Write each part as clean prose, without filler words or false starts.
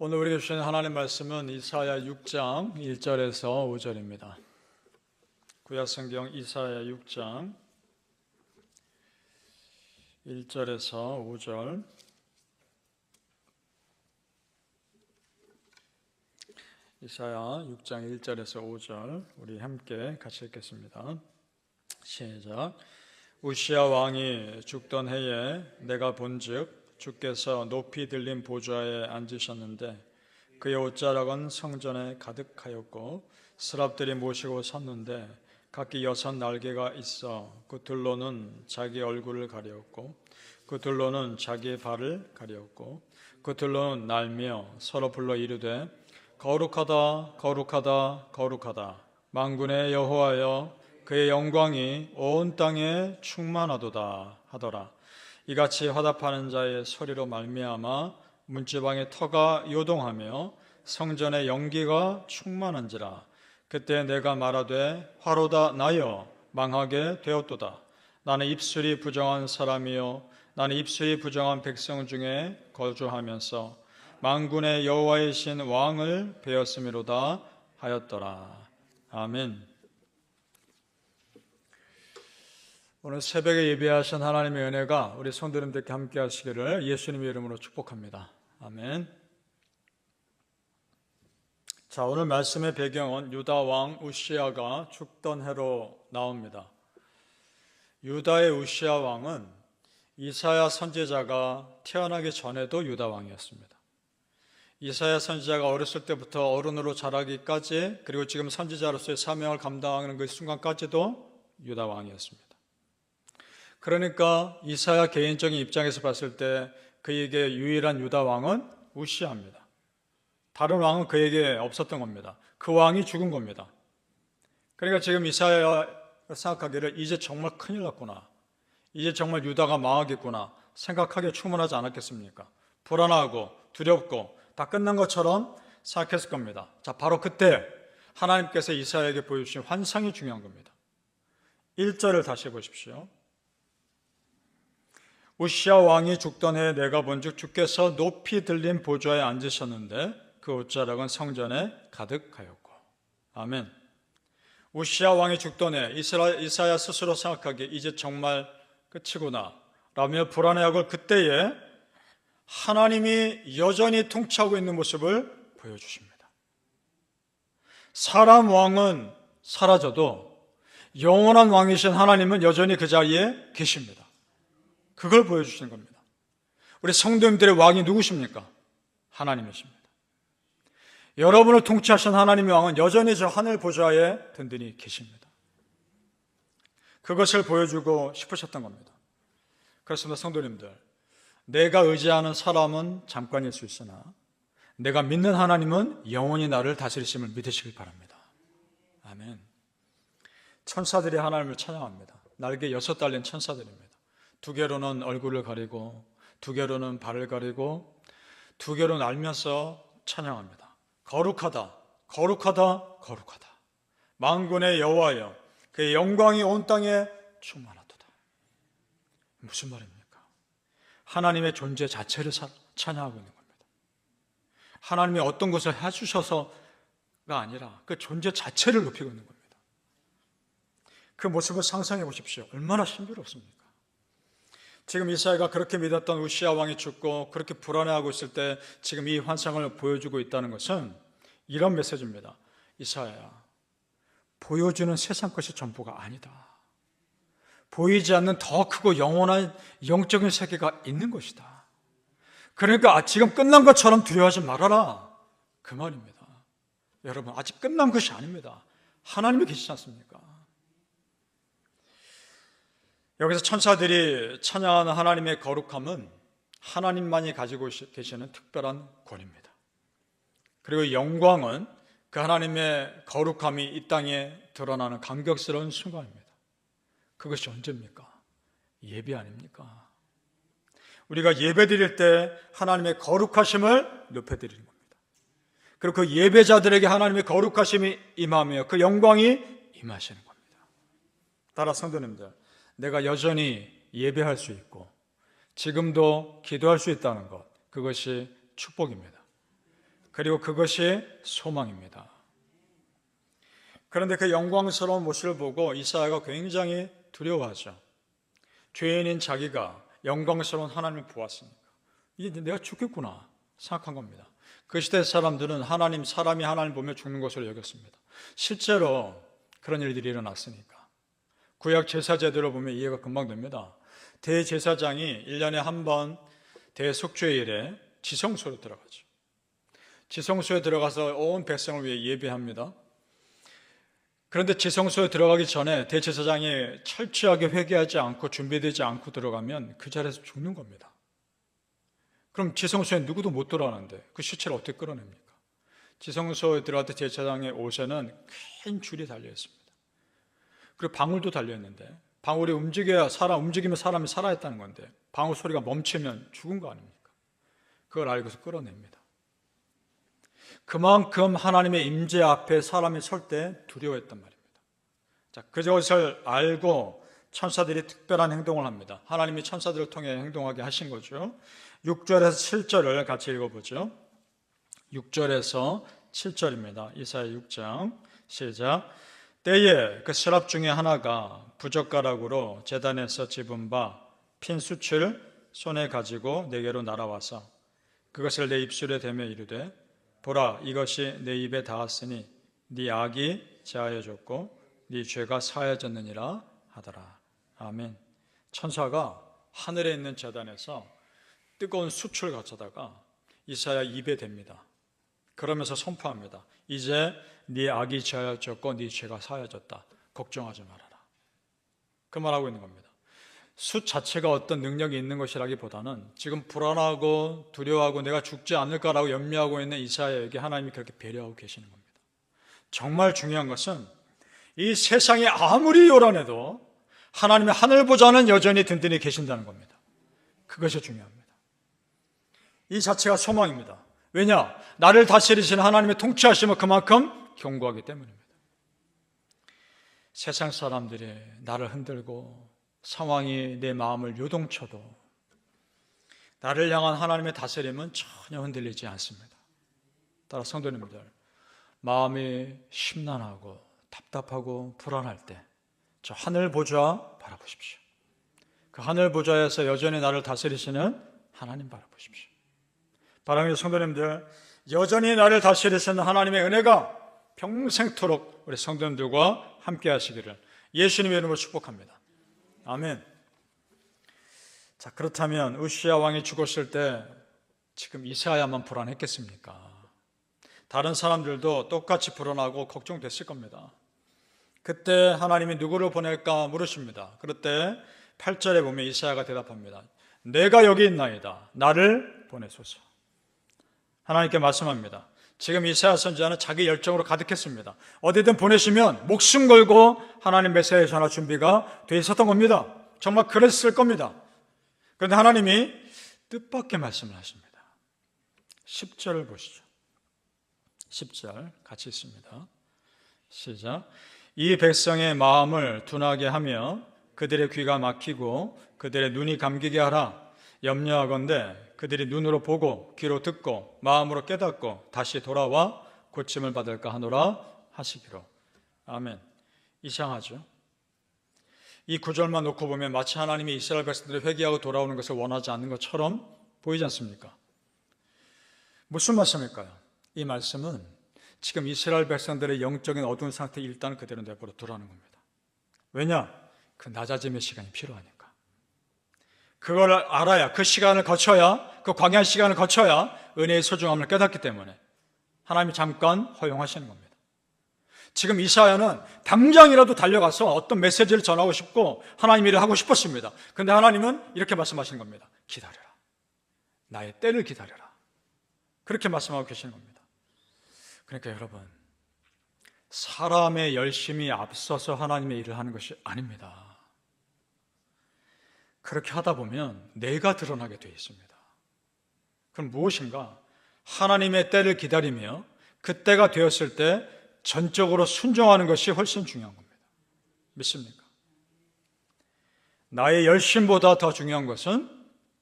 오늘 우리에게 주신 하나님 말씀은 이사야 6장 1절에서 5절입니다. 구약성경 이사야 6장 1절에서 5절. 이사야 6장 1절에서 5절 우리 함께 같이 읽겠습니다. 시작. 우시야 왕이 죽던 해에 내가 본즉 주께서 높이 들린 보좌에 앉으셨는데 그의 옷자락은 성전에 가득하였고 스랍들이 모시고 섰는데 각기 6 날개가 있어 그 둘로는 자기 얼굴을 가리었고 그 둘로는 자기의 발을 가리었고 그 둘로는 날며 서로 불러 이르되 거룩하다 거룩하다 거룩하다 만군의 여호와여 그의 영광이 온 땅에 충만하도다 하더라. 이같이 화답하는 자의 소리로 말미암아 문지방의 터가 요동하며 성전의 연기가 충만한지라. 그때 내가 말하되 화로다 나여 망하게 되었도다. 나는 입술이 부정한 사람이요 나는 입술이 부정한 백성 중에 거주하면서 만군의 여호와이신 왕을 배웠음이로다 하였더라. 아멘. 오늘 새벽에 예배하신 하나님의 은혜가 우리 성도님들께 함께 하시기를 예수님의 이름으로 축복합니다. 아멘. 자, 오늘 말씀의 배경은 유다 왕 우시야가 죽던 해로 나옵니다. 유다의 우시야 왕은 이사야 선지자가 태어나기 전에도 유다 왕이었습니다. 이사야 선지자가 어렸을 때부터 어른으로 자라기까지, 그리고 지금 선지자로서의 사명을 감당하는 그 순간까지도 유다 왕이었습니다. 그러니까 이사야 개인적인 입장에서 봤을 때 그에게 유일한 유다 왕은 우시야입니다. 다른 왕은 그에게 없었던 겁니다. 그 왕이 죽은 겁니다. 그러니까 지금 이사야가 생각하기를 이제 정말 큰일 났구나, 이제 정말 유다가 망하겠구나 생각하기에 충분하지 않았겠습니까? 불안하고 두렵고 다 끝난 것처럼 생각했을 겁니다. 자, 바로 그때 하나님께서 이사야에게 보여주신 환상이 중요한 겁니다. 1절을 다시 보십시오. 우시야 왕이 죽던 해에 내가 본즉 주께서 높이 들린 보좌에 앉으셨는데 그 옷자락은 성전에 가득하였고. 아멘. 우시야 왕이 죽던 해 이사야 스스로 생각하기에 이제 정말 끝이구나 라며 불안해하고, 그때에 하나님이 여전히 통치하고 있는 모습을 보여주십니다. 사람 왕은 사라져도 영원한 왕이신 하나님은 여전히 그 자리에 계십니다. 그걸 보여주시는 겁니다. 우리 성도님들의 왕이 누구십니까? 하나님이십니다. 여러분을 통치하신 하나님의 왕은 여전히 저 하늘 보좌에 든든히 계십니다. 그것을 보여주고 싶으셨던 겁니다. 그렇습니다. 성도님들, 내가 의지하는 사람은 잠깐일 수 있으나 내가 믿는 하나님은 영원히 나를 다스리심을 믿으시길 바랍니다. 아멘. 천사들이 하나님을 찬양합니다. 날개 6 달린 천사들입니다. 2개로는 얼굴을 가리고 2개로는 발을 가리고 2개로 날면서 찬양합니다. 거룩하다 거룩하다 거룩하다 만군의 여호와여 그의 영광이 온 땅에 충만하도다. 무슨 말입니까? 하나님의 존재 자체를 찬양하고 있는 겁니다. 하나님이 어떤 것을 해주셔서가 아니라 그 존재 자체를 높이고 있는 겁니다. 그 모습을 상상해 보십시오. 얼마나 신비롭습니까? 지금 이사야가 그렇게 믿었던 우시야 왕이 죽고 그렇게 불안해하고 있을 때 지금 이 환상을 보여주고 있다는 것은 이런 메시지입니다. 이사야야, 보여주는 세상 것이 전부가 아니다. 보이지 않는 더 크고 영원한 영적인 세계가 있는 것이다. 그러니까 지금 끝난 것처럼 두려워하지 말아라, 그 말입니다. 여러분, 아직 끝난 것이 아닙니다. 하나님이 계시지 않습니까? 여기서 천사들이 찬양하는 하나님의 거룩함은 하나님만이 가지고 계시는 특별한 권위입니다. 그리고 영광은 그 하나님의 거룩함이 이 땅에 드러나는 감격스러운 순간입니다. 그것이 언제입니까? 예배 아닙니까? 우리가 예배 드릴 때 하나님의 거룩하심을 높여드리는 겁니다. 그리고 그 예배자들에게 하나님의 거룩하심이 임하며 그 영광이 임하시는 겁니다. 따라 성도님들, 내가 여전히 예배할 수 있고 지금도 기도할 수 있다는 것, 그것이 축복입니다. 그리고 그것이 소망입니다. 그런데 그 영광스러운 모습을 보고 이사야가 굉장히 두려워하죠. 죄인인 자기가 영광스러운 하나님을 보았으니까 이제 내가 죽겠구나 생각한 겁니다. 그 시대 사람들은 사람이 하나님 보며 죽는 것으로 여겼습니다. 실제로 그런 일들이 일어났으니까. 구약 제사제도를 보면 이해가 금방 됩니다. 대제사장이 1년에 한 번 대속죄일에 지성소로 들어가죠. 지성소에 들어가서 온 백성을 위해 예배합니다. 그런데 지성소에 들어가기 전에 대제사장이 철저하게 회개하지 않고 준비되지 않고 들어가면 그 자리에서 죽는 겁니다. 그럼 지성소에 누구도 못 들어가는데 그 시체를 어떻게 끌어냅니까? 지성소에 들어갈 때 제사장의 옷에는 큰 줄이 달려 있습니다. 그리고 방울도 달려 있는데 방울이 움직이면 사람이 살아있다는 건데 방울 소리가 멈추면 죽은 거 아닙니까? 그걸 알고서 끌어냅니다. 그만큼 하나님의 임재 앞에 사람이 설 때 두려워했단 말입니다. 자, 그것을 알고 천사들이 특별한 행동을 합니다. 하나님이 천사들을 통해 행동하게 하신 거죠. 6절에서 7절을 같이 읽어보죠. 6절에서 7절입니다. 이사야 6장 시작. 때에 그 스랍 중에 하나가 부젓가락으로 제단에서 집은 바 핀 숯을 손에 가지고 내게로 날아와서 그것을 내 입술에 대며 이르되 보라 이것이 내 입에 닿았으니 네 악이 제하여졌고 네 죄가 사하여졌느니라 하더라. 아멘. 천사가 하늘에 있는 제단에서 뜨거운 숯을 가져다가 이사야 입에 댑니다. 그러면서 선포합니다. 이제 네 악이 제하여졌고 네 죄가 사하여졌다. 걱정하지 말아라. 그 말하고 있는 겁니다. 숯 자체가 어떤 능력이 있는 것이라기보다는 지금 불안하고 두려워하고 내가 죽지 않을까라고 염려하고 있는 이사야에게 하나님이 그렇게 배려하고 계시는 겁니다. 정말 중요한 것은 이 세상이 아무리 요란해도 하나님의 하늘 보좌는 여전히 든든히 계신다는 겁니다. 그것이 중요합니다. 이 자체가 소망입니다. 왜냐? 나를 다스리시는 하나님의 통치하심을 그만큼 경고하기 때문입니다. 세상 사람들이 나를 흔들고 상황이 내 마음을 요동쳐도 나를 향한 하나님의 다스림은 전혀 흔들리지 않습니다. 따라 성도님들, 마음이 심란하고 답답하고 불안할 때 저 하늘 보좌 바라보십시오. 그 하늘 보좌에서 여전히 나를 다스리시는 하나님 바라보십시오. 바람의 성도님들, 여전히 나를 다스리시는 하나님의 은혜가 평생토록 우리 성도님들과 함께 하시기를 예수님의 이름으로 축복합니다. 아멘. 자, 그렇다면 우시야 왕이 죽었을 때 지금 이사야만 불안했겠습니까? 다른 사람들도 똑같이 불안하고 걱정됐을 겁니다. 그때 하나님이 누구를 보낼까 물으십니다. 그럴 때 8절에 보면 이사야가 대답합니다. 내가 여기 있나이다. 나를 보내소서. 하나님께 말씀합니다. 지금 이사야 선지자는 자기 열정으로 가득했습니다. 어디든 보내시면 목숨 걸고 하나님 메시아에 전할 준비가 돼 있었던 겁니다. 정말 그랬을 겁니다. 그런데 하나님이 뜻밖의 말씀을 하십니다. 10절을 보시죠. 10절 같이 있습니다. 시작. 이 백성의 마음을 둔하게 하며 그들의 귀가 막히고 그들의 눈이 감기게 하라. 염려하건대 그들이 눈으로 보고 귀로 듣고 마음으로 깨닫고 다시 돌아와 고침을 받을까 하노라 하시기로. 아멘. 이상하죠? 이 구절만 놓고 보면 마치 하나님이 이스라엘 백성들이 회개하고 돌아오는 것을 원하지 않는 것처럼 보이지 않습니까? 무슨 말씀일까요? 이 말씀은 지금 이스라엘 백성들의 영적인 어두운 상태 일단 그대로 내버려 두라는 겁니다. 왜냐? 그 낮아짐의 시간이 필요하니까. 그걸 알아야, 그 시간을 거쳐야, 그 광야의 시간을 거쳐야 은혜의 소중함을 깨닫기 때문에 하나님이 잠깐 허용하시는 겁니다. 지금 이사야는 당장이라도 달려가서 어떤 메시지를 전하고 싶고 하나님 일을 하고 싶었습니다. 그런데 하나님은 이렇게 말씀하시는 겁니다. 기다려라. 나의 때를 기다려라. 그렇게 말씀하고 계시는 겁니다. 그러니까 여러분, 사람의 열심이 앞서서 하나님의 일을 하는 것이 아닙니다. 그렇게 하다 보면 내가 드러나게 되어 있습니다. 그럼 무엇인가? 하나님의 때를 기다리며 그 때가 되었을 때 전적으로 순종하는 것이 훨씬 중요한 겁니다. 믿습니까? 나의 열심보다 더 중요한 것은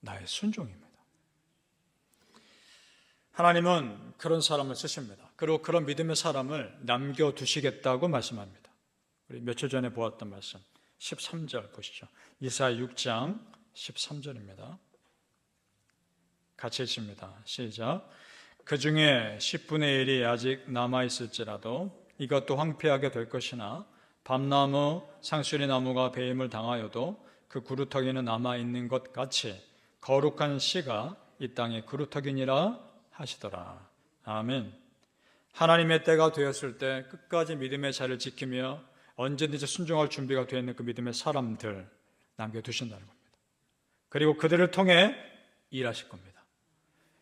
나의 순종입니다. 하나님은 그런 사람을 쓰십니다. 그리고 그런 믿음의 사람을 남겨두시겠다고 말씀합니다. 우리 며칠 전에 보았던 말씀 13절 보시죠. 이사야 6장 13절입니다. 같이 읽습니다. 시작. 그 중에 10분의 1이 아직 남아있을지라도 이것도 황폐하게 될 것이나 밤나무, 상수리나무가 배임을 당하여도 그 그루터기는 남아있는 것 같이 거룩한 씨가 이 땅의 그루터기니라 하시더라. 아멘. 하나님의 때가 되었을 때 끝까지 믿음의 자리를 지키며 언제든지 순종할 준비가 되어 있는 그 믿음의 사람들 남겨두신다는 겁니다. 그리고 그들을 통해 일하실 겁니다.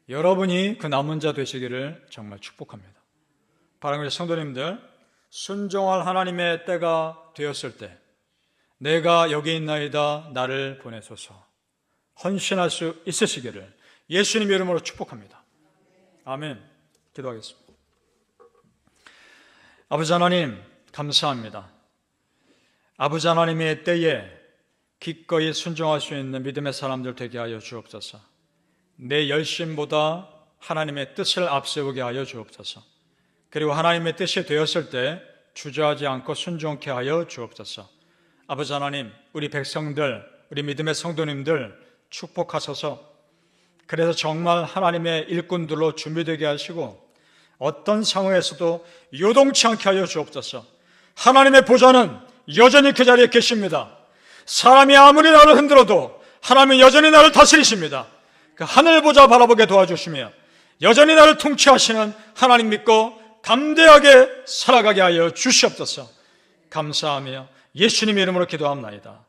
여러분이 그 남은 자 되시기를 정말 축복합니다. 바랍니다. 성도님들, 순종할 하나님의 때가 되었을 때 내가 여기 있나이다 나를 보내소서 헌신할 수 있으시기를 예수님 이름으로 축복합니다. 아멘. 기도하겠습니다. 아버지 하나님 감사합니다. 아버지 하나님의 때에 기꺼이 순종할 수 있는 믿음의 사람들 되게 하여 주옵소서. 내 열심보다 하나님의 뜻을 앞세우게 하여 주옵소서. 그리고 하나님의 뜻이 되었을 때 주저하지 않고 순종케 하여 주옵소서. 아버지 하나님, 우리 백성들, 우리 믿음의 성도님들 축복하소서. 그래서 정말 하나님의 일꾼들로 준비되게 하시고 어떤 상황에서도 요동치 않게 하여 주옵소서. 하나님의 보좌는 여전히 그 자리에 계십니다. 사람이 아무리 나를 흔들어도 하나님은 여전히 나를 다스리십니다. 그 하늘 보좌 바라보게 도와주시며 여전히 나를 통치하시는 하나님 믿고 담대하게 살아가게 하여 주시옵소서. 감사하며 예수님의 이름으로 기도합나이다.